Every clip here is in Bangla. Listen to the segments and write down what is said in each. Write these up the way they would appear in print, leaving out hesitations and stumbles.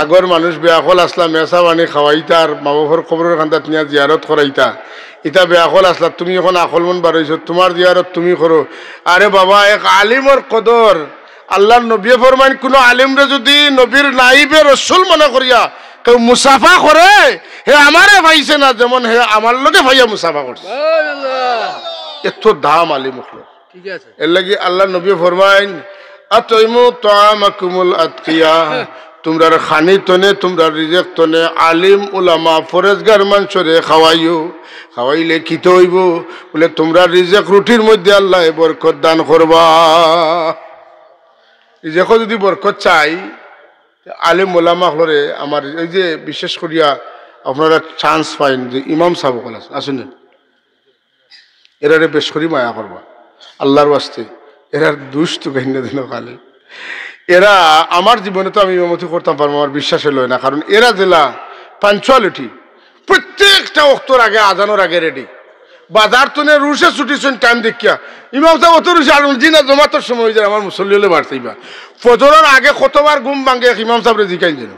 আগর মানুষ বেয়াকল আসলা মেসা বানি খাওয়াইতা আর মা বাবার কবরের খান্দাত নিয়ে জিয়ারত করাইতা ইটা বেয়াকল আসলা তুমি এখন আকল মন বাড়াইছ তোমার জিয়ারত তুমি করো আরে বাবা এক আলিমর কদর আল্লাহর নবী ফরমান কোন আলিমরে যদি নবীর নাইবে রাসূল মনে করিয়া কেউ মুসাফা করে হে আমারে ভাইছে না যেমন হে আমার লগে ভাইয়া মুসাফা করছে সুবহানাল্লাহ এত দাম আলিম হলো ঠিক আছে এর লাগি আল্লাহর নবী ফরমান আতাইমু তাআমাকুমুল আতকিয়া তোমরা খানি তনে তোমরা রিজেক তনে আলিম উলামা ফরেজগার মানুষরে খাওয়াইও খাওয়াইলে কি হইব বলে তোমরা রিজেক রুটির মধ্যে আল্লাহ বরকত দান করবা রিজেক যদি বরকত চাই আলিম উলামা হলরে আমার এই যে বিশেষ করিয়া আপনারা চান্স পাইন যে ইমাম সাহেব কল আসুন এরারে বেশ করি মায়া করবা আল্লাহর ওয়াস্তে এরার দুষ্ট কাহিনী দিন কালে এরা আমার জীবনে তো আমি ইমামতি করতাম পারবো আমার বিশ্বাস হলো না কারণ এরা জেলা পাঞ্চুয়ালিটি প্রত্যেকটা অক্তর আগে আজানোর আগে রেডি বাজার তো রুশে ছুটিছেন টাইম দেখিয়া ইমাম সাহেব অত রুশে আর জিনা জমাতর সময় হয়ে যায় আমার মুসল্লি হলে বাড়তেইবা ফজরের আগে কতবার ঘুম ভাঙে ইমাম সাহেবরে জিকাইন যেন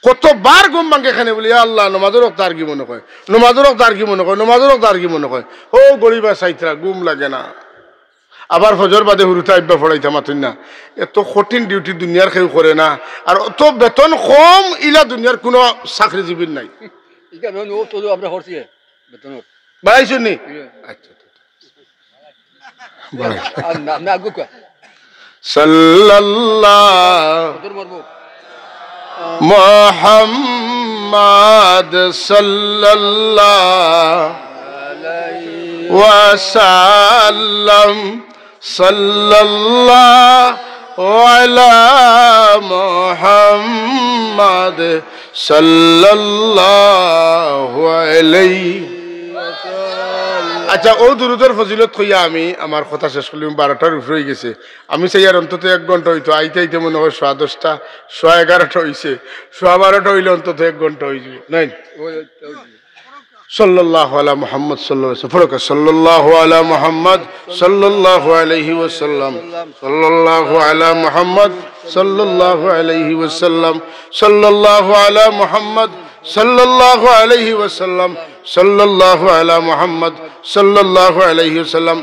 কতবার ঘুম ভাঙে এখানে বলি আল্লাহ নমাজের তার কি মনে হয় নমাজের তার কি মনে হয় নমাজের তার কি মনে হয় ও গরিবা সাইতরা ঘুম লাগে না আবার ফজর বাদে হুরুতা আইবা পড়াইতাম মাতুন না এত কঠিন ডিউটি দুনিয়ার কেউ করে না আর অত বেতন কম ইলা দুনিয়ার কোনো চাকরিজীবীর নাই বাড়াইছেন নি সাল্লাল্লাহু মুহাম্মাদ সাল্লাল্লাহু ওয়াসাল্লাম সাল্লাল্লাহু আলা মুহাম্মাদ সাল্লাল্লাহু আলাইহি আচ্ছা ও দুরুদের ফজিলত কইয়া আমি আমার কথা শেষ করলাম 12টার উপরে হয়ে গেছে আমি চাই আর অন্তত 1 ঘন্টা হইতো আইতে আইতে মনে হয় 10:30 11:30 হইছে 12:30 হইলে অন্তত 1 ঘন্টা হয়ে যাবে নাই সাল্লাল্লাহু আলা মুহাম্মদ সাল্লাল্লাহু আলাইহি ওয়াসাল্লাম সাল্লাল্লাহু আলা মুহাম্মদ সাল্লাল্লাহু আলাইহি ওয়াসাল্লাম সাল্লাল্লাহু আলা মুহাম্মদ সাল্লাল্লাহু আলাইহি ওয়াসাল্লাম সাল্লাল্লাহু আলা মুহাম্মদ সাল্লাল্লাহু আলাইহি ওয়াসাল্লাম সাল্লাল্লাহু আলা মুহাম্মদ সাল্লাল্লাহু আলাইহি ওয়াসাল্লাম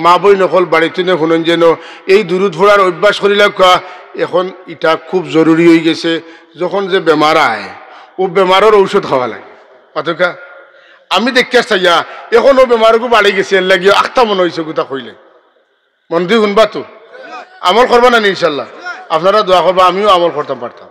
মা বই নকল বাড়িতে নে শুনুন যেন এই দুরুদ পড়ার অভ্যাস করিলা এখন এটা খুব জরুরি হয়ে গেছে যখন যে বেমার আয় ও বেমারের ঔষধ খাওয়া লাগে পাতকা আমি দেখতে চাইয়া এখনো বেমারকু বাড়ি গেছে এর লাগিয়ে আখটা মনে হয়েছে গোটা কইলে মন দিয়ে শুনবা তো আমল করবা না ইনশাল্লাহ আপনারা দোয়া করবা আমিও আমল করতাম পারতাম